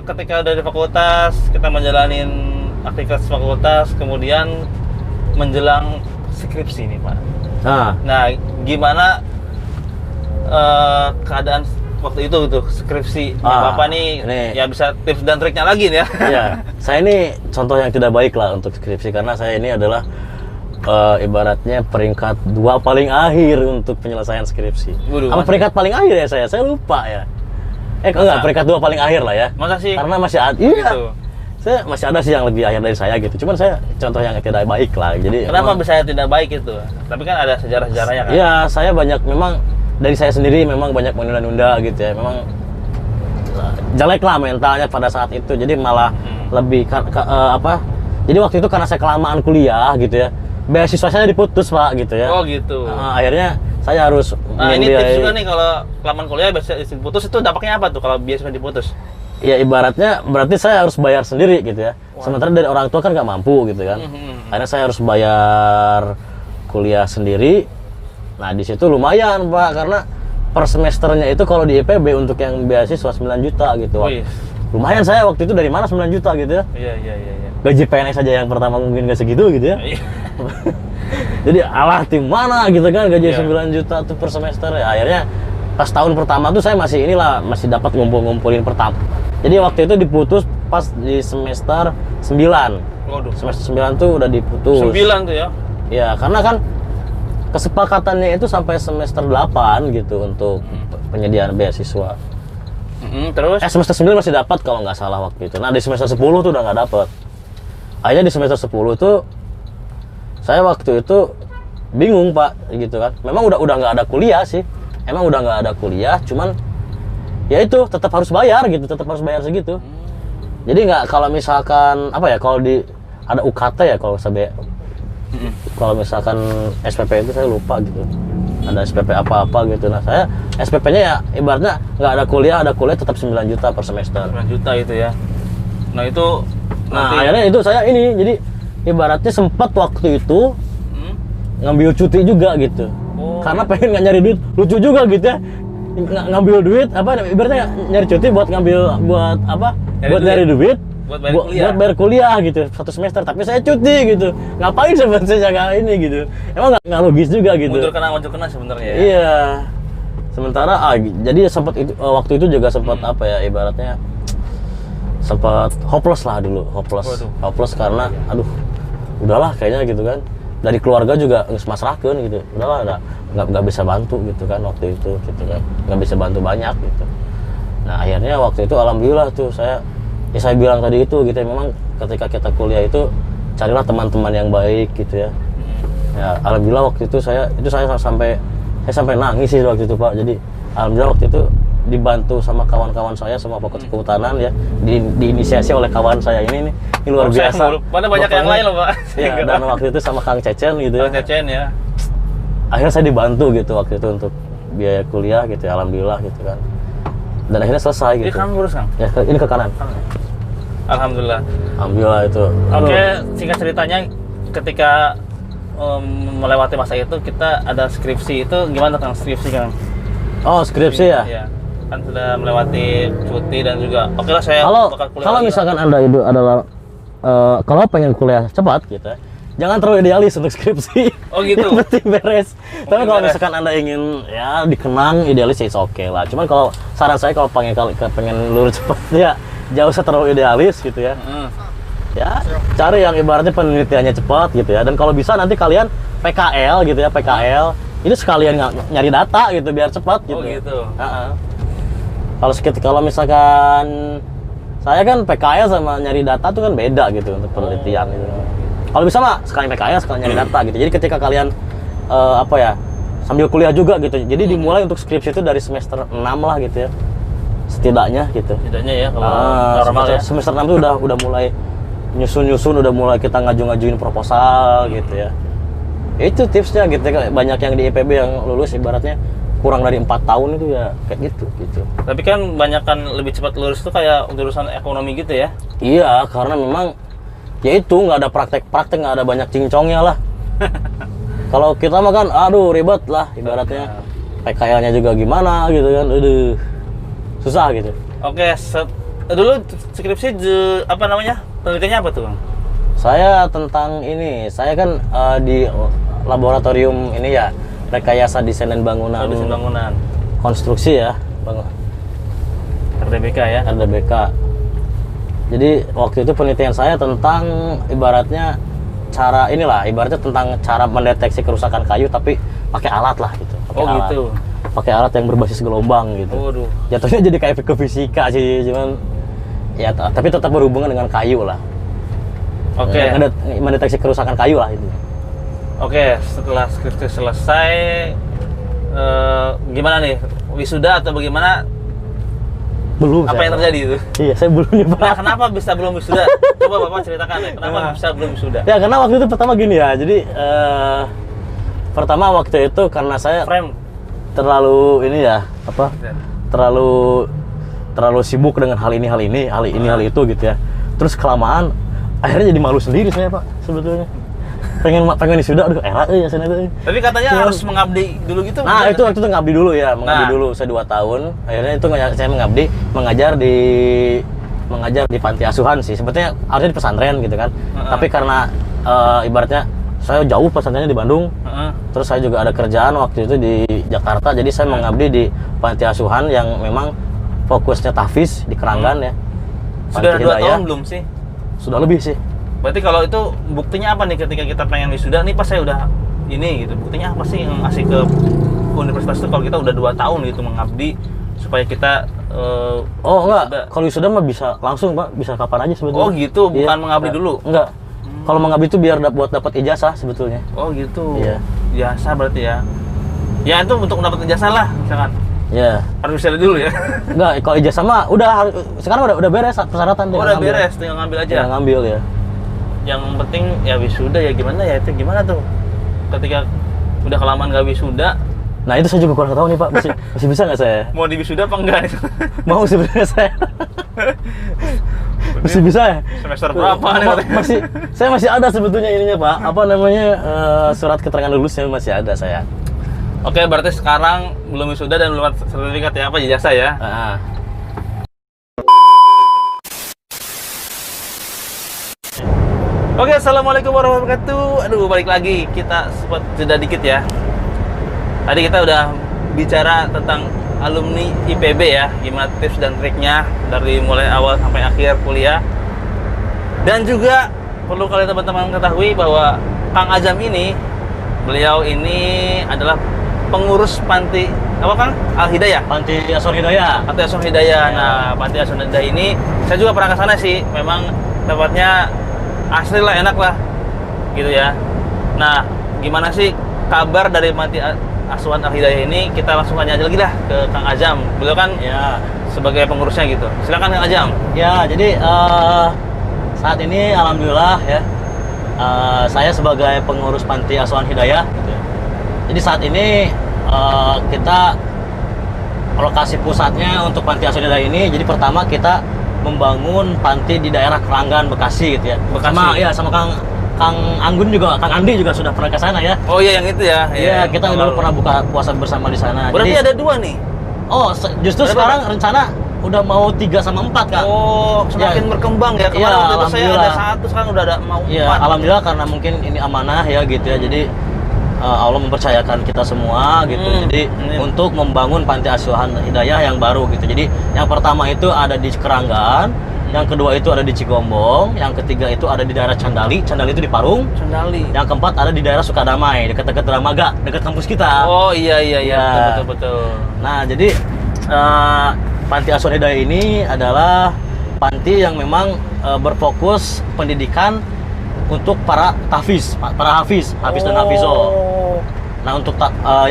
ketika udah di fakultas, kita menjalanin aktivitas fakultas, kemudian menjelang skripsi nih, Pak. Nah, gimana keadaan waktu itu tuh skripsi Bapak nih, ya bisa tips dan triknya lagi nih ya. Iya, saya ini contoh yang tidak baik lah untuk skripsi karena saya ini adalah ibaratnya peringkat 2 paling akhir untuk penyelesaian skripsi. Waduh, Apa masa? peringkat paling akhir ya saya lupa ya. Enggak, peringkat 2 paling akhir lah ya. Masa sih? Karena masih ada, iya. Gitu. Saya masih ada sih yang lebih akhir dari saya gitu. Cuman saya contoh yang tidak baik lah. Jadi Kenapa emang- bisa tidak baik itu? Tapi kan ada sejarah-sejarahnya kan. Iya, saya banyak memang dari saya sendiri memang banyak menunda-nunda gitu ya. Memang jelek lah mentalnya pada saat itu. Jadi malah lebih jadi waktu itu karena saya kelamaan kuliah gitu ya, beasiswa saya diputus Pak gitu ya. Oh gitu. Akhirnya saya harus Nah ini tips juga nih, kalau kelamaan kuliah biasa diputus itu dampaknya apa tuh kalau biasanya diputus? Ya ibaratnya berarti saya harus bayar sendiri gitu ya. Sementara dari orang tua kan nggak mampu gitu kan. Akhirnya saya harus bayar kuliah sendiri. Nah di situ lumayan Pak, karena per semesternya itu kalau di IPB untuk yang beasiswa 9 juta gitu. Oh, iya. Lumayan saya waktu itu, dari mana 9 juta gitu ya. Iya. Gaji PNS saja yang pertama mungkin nggak segitu gitu ya. Iya. Jadi alah tim mana gitu kan, gaji 9 juta tuh per semester ya. Akhirnya pas tahun pertama tuh saya masih dapat ngumpulin pertama. Jadi waktu itu diputus pas di semester 9. Waduh. Semester 9 tuh udah diputus. 9 tuh ya? Ya, karena kan kesepakatannya itu sampai semester 8 gitu untuk penyediaan beasiswa. Terus? Semester 9 masih dapat kalau nggak salah waktu itu. Nah, di semester 10 tuh udah nggak dapat. Akhirnya di semester 10 tuh saya waktu itu bingung Pak gitu kan. Memang udah nggak ada kuliah sih. Emang udah nggak ada kuliah, cuman ya itu tetap harus bayar gitu, tetap harus bayar segitu. Jadi nggak, kalau misalkan kalau ada UKT ya, kalau misalkan SPP itu saya lupa gitu, ada SPP apa gitu. Nah saya SPP-nya ya ibaratnya nggak ada kuliah tetap 9 juta per semester. 9 juta itu ya. Nah itu akhirnya itu saya jadi ibaratnya sempat waktu itu ngambil cuti juga gitu. Karena pengen nggak nyari duit, lucu juga gitu ya. Ngambil duit ibaratnya nyari cuti buat nyari duit buat bayar kuliah gitu 1 semester, tapi saya cuti gitu. Ngapain sebenarnya jaga ini gitu, emang nggak logis juga gitu. mundur kena sebenarnya ya. Iya, sementara jadi sempat itu waktu itu juga sempat ibaratnya sempat hopeless lah dulu. Hopeless karena udahlah kayaknya gitu kan, dari keluarga juga ngesmasrakeun gitu, udahlah nggak bisa bantu gitu kan waktu itu gitu kan, nggak bisa bantu banyak gitu. Nah akhirnya waktu itu alhamdulillah tuh saya bilang tadi itu gitu ya, memang ketika kita kuliah itu carilah teman-teman yang baik gitu ya. Ya alhamdulillah waktu itu saya sampai nangis sih waktu itu Pak. Jadi alhamdulillah waktu itu dibantu sama kawan-kawan saya, sama Fakultas Kehutanan ya, diinisiasi oleh kawan saya ini luar biasa. Pada banyak yang lain loh Pak. Ya, dan waktu itu sama Kang Cecen gitu ya. Kang Cecen ya. Akhirnya saya dibantu gitu waktu itu untuk biaya kuliah gitu ya, alhamdulillah gitu kan. Dan akhirnya selesai gitu. Ini kan lurus Kang? Ya, ini ke kanan. Alhamdulillah. Alhamdulillah itu. Oke, singkat ceritanya ketika melewati masa itu kita ada skripsi, itu gimana Kang skripsi Kang? Oh, skripsi ya? Iya. Kan sudah melewati cuti dan juga oke lah saya bakal kuliah. Kalau misalkan Anda itu adalah kalau pengen kuliah cepat gitu ya, jangan terlalu idealis untuk skripsi. Oh gitu. Yang penting beres. Tapi kalau misalkan Anda ingin ya dikenang idealis ya oke lah. Cuman kalau saran saya kalau pengen lulus cepat ya jauh usah terlalu idealis gitu ya. Ya, cari yang ibaratnya penelitiannya cepat gitu ya. Dan kalau bisa nanti kalian PKL gitu ya, PKL. Ini sekalian nyari data gitu biar cepat gitu. Oh gitu. Kalau misalkan saya kan PKL sama nyari data tuh kan beda gitu untuk penelitian gitu. Kalau bisa mah sekalian PKL sekalian nyari data gitu. Jadi ketika kalian sambil kuliah juga gitu. Jadi dimulai untuk skripsi itu dari semester 6 lah gitu ya. Setidaknya gitu. Setidaknya ya kalau normal ya. Semester 6 tuh udah mulai nyusun, udah mulai kita ngajuin proposal gitu ya. Itu tipsnya gitu, banyak yang di IPB yang lulus ibaratnya kurang dari 4 tahun itu ya kayak gitu. Tapi kan banyak kan lebih cepat lulus itu kayak jurusan ekonomi gitu ya. Iya, karena memang ya itu nggak ada praktek, nggak ada banyak cincongnya lah. Kalau kita mah kan ribet lah ibaratnya. PKL-nya juga gimana gitu kan, susah gitu. Oke, dulu skripsi penelitiannya apa tuh Bang? Saya tentang ini, saya kan di laboratorium ini ya, rekayasa desain dan bangunan. Desain bangunan. Konstruksi ya, Bang. RDBK ya. RDBK. Jadi waktu itu penelitian saya tentang ibaratnya ibaratnya tentang cara mendeteksi kerusakan kayu tapi pakai alat lah gitu. Gitu. Pakai alat yang berbasis gelombang gitu. Waduh. Jatuhnya jadi kayak ke fisika sih, cuman ya tapi tetap berhubungan dengan kayu lah. Oke. Mendeteksi kerusakan kayu lah itu. Oke, setelah skripsi selesai, gimana nih? Wisuda atau bagaimana? Belum. Apa saya, yang Pak. terjadi itu? Iya, saya belum nih, Pak. Nah, kenapa bisa belum wisuda? Coba Bapak ceritakan ya, kenapa bisa belum wisuda? Ya karena waktu itu pertama gini ya, jadi pertama waktu itu karena saya Frame. terlalu ini ya, apa? Terlalu sibuk dengan hal ini hal itu gitu ya. Terus kelamaan akhirnya jadi malu sendiri saya, Pak, sebetulnya. Pengen wisuda, aduh ya sana itu. Tapi katanya harus mengabdi dulu gitu. Nah, bener itu nggak waktu itu ngabdi dulu ya, mengabdi dulu saya 2 tahun. Akhirnya itu saya mengabdi, mengajar di panti asuhan sih. Sebetulnya harusnya di pesantren gitu kan. Tapi karena ibaratnya saya jauh pesantrennya di Bandung. Terus saya juga ada kerjaan waktu itu di Jakarta, jadi saya mengabdi di panti asuhan yang memang fokusnya tahfiz di Keranggan ya. Sudah Panti 2 Hidayah. tahun belum sih? Sudah lebih sih. Berarti kalau itu buktinya apa nih ketika kita pengen wisuda nih pas saya udah ini gitu. Buktinya apa sih yang ngasih ke universitas itu kalau kita udah 2 tahun gitu mengabdi supaya kita Oh enggak, wisuda? kalau wisuda mah bisa langsung Pak, bisa kapan aja sebetulnya. Oh gitu, bukan mengabdi dulu? Enggak. Kalau mengabdi itu biar buat dapat ijazah sebetulnya. Oh gitu. Iya. Jasa berarti ya. Ya itu untuk mendapat ijazah lah misalkan. Ya. Harus wisuda dulu ya. Enggak, kalau ijazah mah sekarang udah beres persyaratan Oh, udah beres, tinggal ngambil aja. Tinggal ngambil ya. Yang penting ya wisuda ya gimana ya, itu gimana tuh ketika udah kelamaan gak wisuda. Nah itu saya juga kurang tahu nih Pak, masih bisa nggak saya? Mau di wisuda apa enggak nih? Mau sebenarnya saya. Masih bisa ya? Semester berapa nih katanya? Saya masih ada sebetulnya ininya Pak, apa namanya surat keterangan lulusnya masih ada saya. Oke, berarti sekarang belum wisuda dan belum ada sertifikat ya, apa ijazah ya? Ah. Oke, assalamualaikum warahmatullahi wabarakatuh. Aduh, balik lagi, kita sempat jeda dikit ya. Tadi kita udah bicara tentang alumni IPB ya, gimana tips dan triknya dari mulai awal sampai akhir kuliah. Dan juga perlu kalian teman-teman ketahui bahwa Kang Ajam ini, beliau ini adalah pengurus panti apa Kang? Al-Hidayah. Panti Asuhan Hidayah. Panti Asuhan Hidayah. Nah, Panti Asuhan Hidayah ini saya juga pernah ke sana sih. Memang tempatnya asli lah, enak lah, gitu ya. Nah, gimana sih kabar dari Panti Asuhan Al-Hidayah ini? Kita langsung tanya aja lagi lah ke Kang Ajam. Beliau kan Ya. sebagai pengurusnya gitu. Silakan Kang Ajam. Ya, jadi saat ini alhamdulillah ya, saya sebagai pengurus Panti Asuhan Hidayah. Gitu ya. Jadi saat ini kita lokasi pusatnya untuk Panti Asuhan Hidayah ini. Jadi pertama kita membangun panti di daerah Keranggan, Bekasi gitu ya. Bekasi. Sama Kang Anggun juga, Kang Andi juga sudah pernah ke sana ya. Oh iya, yang itu ya. Iya, kita dulu pernah buka puasa bersama di sana. Berarti Jadi, ada 2 nih. oh, justru Ada sekarang rencana udah mau 3 sama 4 Kak. Oh, semakin Ya. berkembang ya. Kemarin Iya, waktu itu saya ada alhamdulillah. 1, sekarang udah ada mau 4. Iya, alhamdulillah karena mungkin ini amanah ya gitu ya. Jadi Allah mempercayakan kita semua gitu. Jadi untuk membangun Panti Asuhan Hidayah yang baru gitu. Jadi yang pertama itu ada di Keranggan, yang kedua itu ada di Cigombong, yang ketiga itu ada di daerah Candali. Candali itu di Parung. Candali. Yang keempat ada di daerah Sukadamai, dekat-dekat Dramaga, dekat kampus kita. Oh iya, Ya. betul. Nah, jadi Panti Asuhan Hidayah ini adalah panti yang memang berfokus pendidikan untuk para tahfiz, para hafiz dan hafizoh. Nah, untuk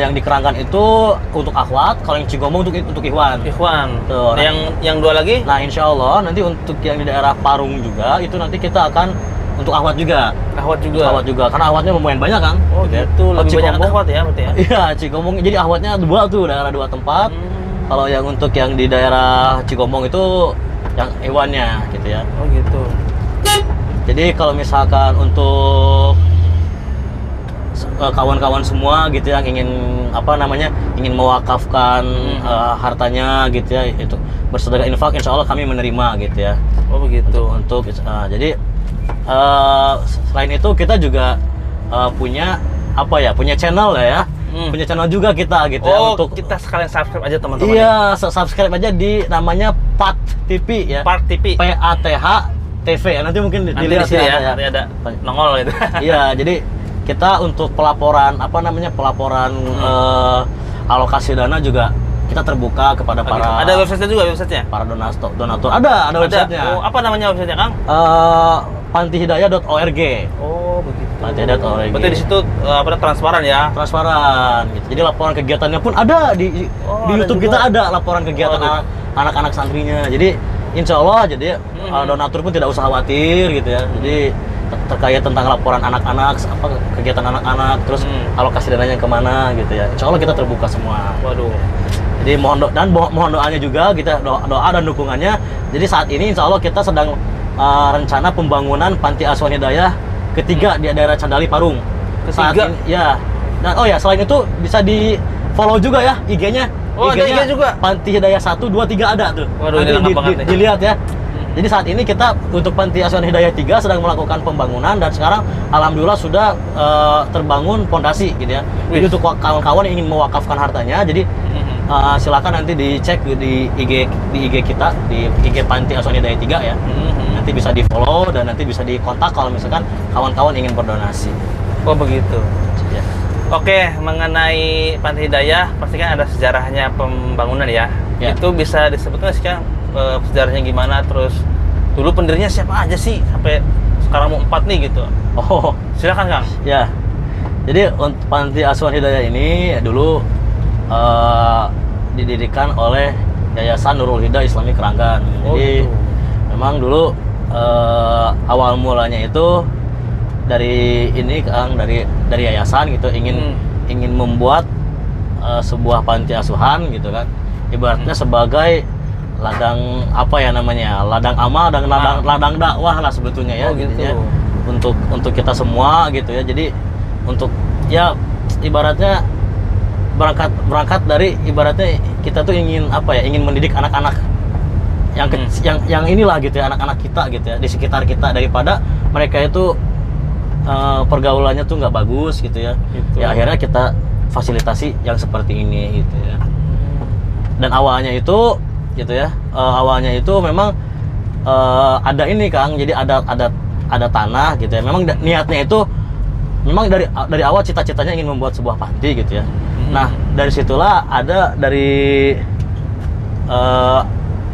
yang di Keranggan itu untuk akhwat, kalau yang Cigombong untuk ikhwan. Ikhwan. Tuh, nah. Yang 2 lagi? Nah, insya Allah nanti untuk yang di daerah Parung juga itu nanti kita akan untuk akhwat juga. Akhwat juga. Akhwat juga, karena akhwatnya lumayan banyak kan. Oh ya. gitu, Kalau lebih banyak Cigombong- akhwat ya berarti ya? Iya, Cigombong. Jadi akhwatnya 2 tuh, daerah 2 tempat. Kalau yang untuk yang di daerah Cigombong itu yang ikhwannya gitu ya. Oh gitu. Jadi kalau misalkan untuk kawan-kawan semua gitu yang ingin ingin mewakafkan hartanya gitu ya, itu bersedekah infak, insya Allah kami menerima gitu ya. Oh begitu. Jadi selain itu kita juga punya punya channel ya, punya channel juga kita gitu ya, Oh, untuk kita sekalian subscribe aja teman-teman. iya, subscribe aja di namanya PAT TV ya. Part TV. PATH TV ya, nanti mungkin Nanti dilihat di sini ya. nanti ada nongol gitu. Iya, jadi kita untuk pelaporan alokasi dana juga kita terbuka kepada para Ada website juga, websitenya? para donatur. Ada websitenya. Oh, apa namanya websitenya, Kang? Pantihidayah.org. Oh, begitu. Pantihidayah.org. Berarti di situ transparan ya? Transparan gitu. Jadi laporan kegiatannya pun ada di Oh, di ada YouTube juga. kita ada laporan kegiatan Oh, anak-anak santrinya. Jadi insya Allah jadi donatur pun tidak usah khawatir gitu ya. Jadi terkait tentang laporan anak-anak, apa kegiatan anak-anak, terus alokasi dananya kemana gitu ya. Insya Allah kita terbuka semua. Waduh. Jadi mohon doanya juga, kita doa dan dukungannya. Jadi saat ini insya Allah kita sedang rencana pembangunan Panti Asuhan Hidayah ketiga di daerah Candali Parung. Saat Ketiga? ini, ya. Dan oh ya, selain itu bisa di follow juga ya IG-nya. Oh, ada IG juga? Panti Hidayah 1, 2, 3 ada tuh. Waduh, ini lengkap banget nih. Dilihat ya. Jadi saat ini kita untuk Panti Asuhan Hidayah 3 sedang melakukan pembangunan dan sekarang alhamdulillah sudah terbangun pondasi gitu ya. Jadi untuk kawan-kawan yang ingin mewakafkan hartanya, jadi silakan nanti dicek di IG kita, di IG Panti Asuhan Hidayah 3 ya. Nanti bisa di-follow dan nanti bisa dikontak kalau misalkan kawan-kawan ingin berdonasi. Oh begitu. Ya. Oke, mengenai Panti Hidayah pasti kan ada sejarahnya pembangunan ya. Ya. Itu bisa disebutkan sih Kang, sejarahnya gimana, terus dulu pendirinya siapa aja sih sampai sekarang mau 4 nih gitu. Oh, Silakan Kang. ya. Jadi untuk Panti Asuhan Hidayah ini dulu didirikan oleh Yayasan Nurul Hida Islami Keranggan. Oh, Jadi gitu. memang dulu awal mulanya itu dari ini Kang, dari yayasan gitu ingin membuat sebuah panti asuhan gitu kan. Ibaratnya sebagai ladang apa ya namanya? Ladang amal dan ladang dakwah lah sebetulnya ya. Oh, gitu. Ya. Untuk kita semua gitu ya. Jadi untuk ya ibaratnya berangkat dari ibaratnya kita tuh ingin apa ya? Ingin mendidik anak-anak yang inilah gitu ya, anak-anak kita gitu ya di sekitar kita, daripada mereka itu pergaulannya tuh nggak bagus gitu ya. Gitu. Ya akhirnya kita fasilitasi yang seperti ini gitu ya. Dan awalnya itu gitu ya, awalnya itu memang ada ini Kang, jadi ada tanah gitu ya. Memang niatnya itu memang dari awal cita-citanya ingin membuat sebuah panti gitu ya. Nah dari situlah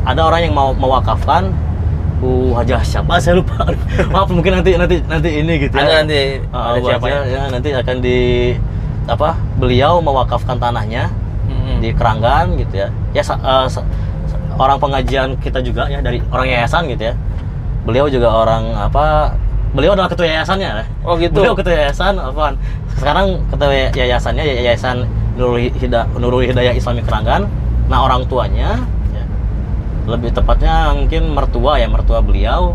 ada orang yang mau mewakafkan wajah siapa saya lupa. Maaf, mungkin nanti ini gitu ya. Ada siapa ya nanti akan beliau mewakafkan tanahnya di Keranggan gitu ya. Ya orang pengajian kita juga ya, dari orang yayasan gitu ya. Beliau juga beliau adalah ketua yayasannya. Oh gitu. Beliau ketua yayasan, sekarang ketua yayasannya Yayasan Nurul Hidayah Islami Keranggan. Nah orang tuanya ya, lebih tepatnya mungkin mertua beliau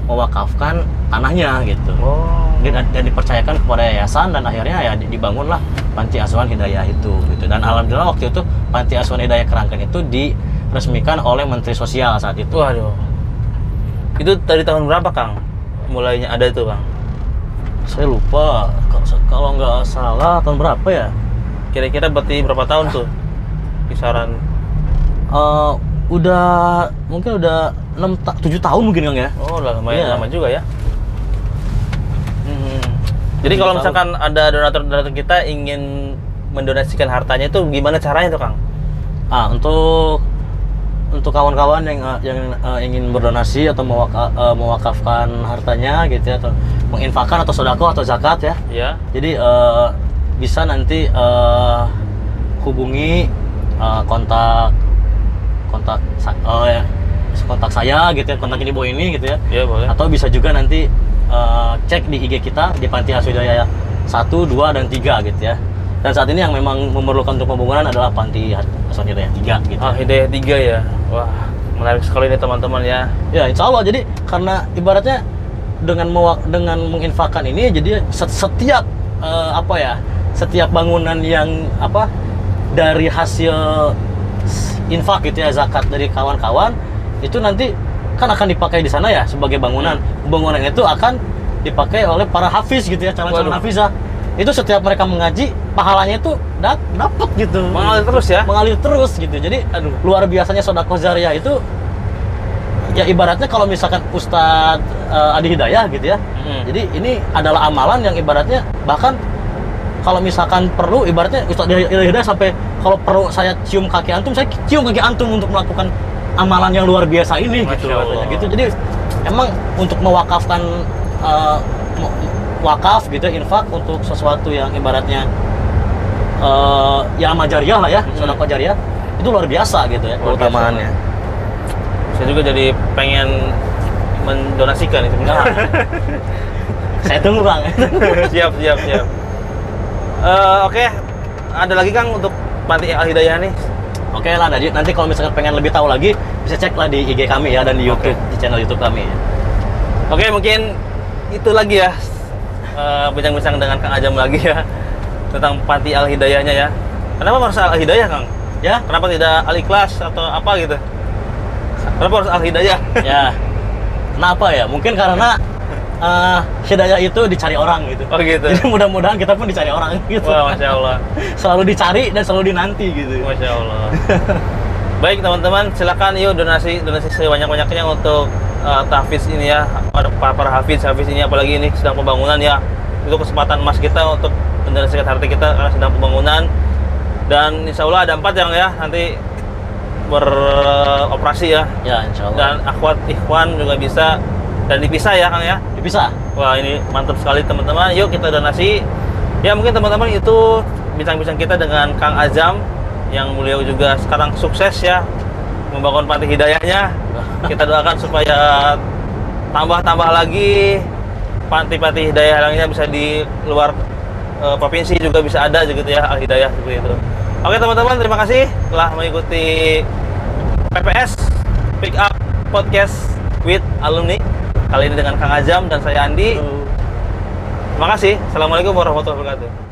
mewakafkan tanahnya gitu. Oh. Dan dipercayakan kepada yayasan, dan akhirnya ya dibangunlah Panti Asuhan Hidayah itu gitu. Dan alhamdulillah waktu itu Panti Asuhan Hidayah Keranggan itu diresmikan oleh Menteri Sosial saat itu. Waduh. Itu dari tahun berapa Kang? Mulainya ada itu Kang? Saya lupa, kalau nggak salah tahun berapa ya? Kira-kira berarti berapa tahun tuh? Kisaran Mungkin udah 7 tahun mungkin Kang ya. Oh, udah lumayan Iya. lama juga ya. Jadi kalau misalkan ada donatur kita ingin mendonasikan hartanya itu gimana caranya tuh Kang? Untuk kawan-kawan yang ingin berdonasi atau mewakafkan hartanya gitu ya, atau menginfakkan atau sedekah atau zakat ya. Iya. Jadi bisa nanti hubungi kontak saya gitu ya, kontak Ibu ini gitu ya. Iya, boleh. Atau bisa juga nanti cek di IG kita di Panti Asuhan Hidayah 1, 2, dan 3 gitu ya. Dan saat ini yang memang memerlukan untuk pembangunan adalah Panti Asuhan Hidayah 3 gitu. Hidayah 3 ya. Wah, menarik sekali nih teman-teman ya. Ya, insya Allah. Jadi karena ibaratnya dengan menginfakkan ini, jadi setiap setiap bangunan yang dari hasil infak gitu ya, zakat dari kawan-kawan itu nanti kan akan dipakai di sana ya sebagai bangunan. Bangunan itu akan dipakai oleh para hafiz gitu ya, calon-calon hafizah. Itu setiap mereka mengaji, pahalanya itu dapat gitu. Mengalir terus ya? Mengalir terus gitu. Jadi luar biasanya sedekah jariyah itu ya, ibaratnya kalau misalkan Ustadz Adi Hidayah gitu ya. Jadi ini adalah amalan yang ibaratnya bahkan kalau misalkan perlu, ibaratnya Ustadz Adi Hidayah sampai kalau perlu saya cium kaki antum, saya cium kaki antum untuk melakukan amalan yang luar biasa ini gitu katanya gitu. Jadi emang untuk mewakafkan wakaf gitu, infak untuk sesuatu yang ibaratnya ya amal jariyah lah ya, sedekah jariyah itu luar biasa gitu ya keutamaannya. Saya juga jadi pengen mendonasikan itu. Nah, saya tunggu Kang. Siap. Oke, ada lagi Kang untuk Panti Al Hidayah nih. Oke lah, nanti kalau misalkan pengen lebih tahu lagi, bisa cek lah di IG kami ya, dan di YouTube, di channel YouTube kami ya. Oke, mungkin itu lagi ya, bincang-bincang dengan Kang Ajam lagi ya, tentang Panti Al Hidayahnya ya. Kenapa harus Al Hidayah Kang? Ya? Kenapa tidak Al Ikhlas atau apa gitu? Kenapa harus Al Hidayah? Ya. Kenapa ya? Mungkin karena hidayah itu dicari orang gitu. Oh gitu. Jadi mudah-mudahan kita pun dicari orang gitu. Wah, Masya Allah. Selalu dicari dan selalu dinanti gitu. Masya Allah. Baik teman-teman, silakan yuk donasi sebanyak-banyaknya untuk tahfiz ini ya, para hafiz ini, apalagi ini sedang pembangunan ya. Itu kesempatan emas kita untuk mendonasikan harta kita karena sedang pembangunan. Dan insya Allah ada 4 yang ya nanti beroperasi ya. Ya, insya Allah. Dan akhwat ikhwan juga bisa, dan dipisah ya Kang ya. Dipisah. Wah, ini mantap sekali teman-teman. Yuk kita donasi. Ya mungkin teman-teman itu bincang-bincang kita dengan Kang Ajam yang beliau juga sekarang sukses ya membangun Panti Hidayahnya. Kita doakan supaya tambah lagi panti-panti hidayah lainnya, bisa di luar provinsi juga bisa ada gitu ya, Al Hidayah seperti itu. Oke teman-teman, terima kasih telah mengikuti PPS Pick Up Podcast with Alumni. Kali ini dengan Kang Ajam dan saya Andi. Terima kasih. Assalamualaikum warahmatullahi wabarakatuh.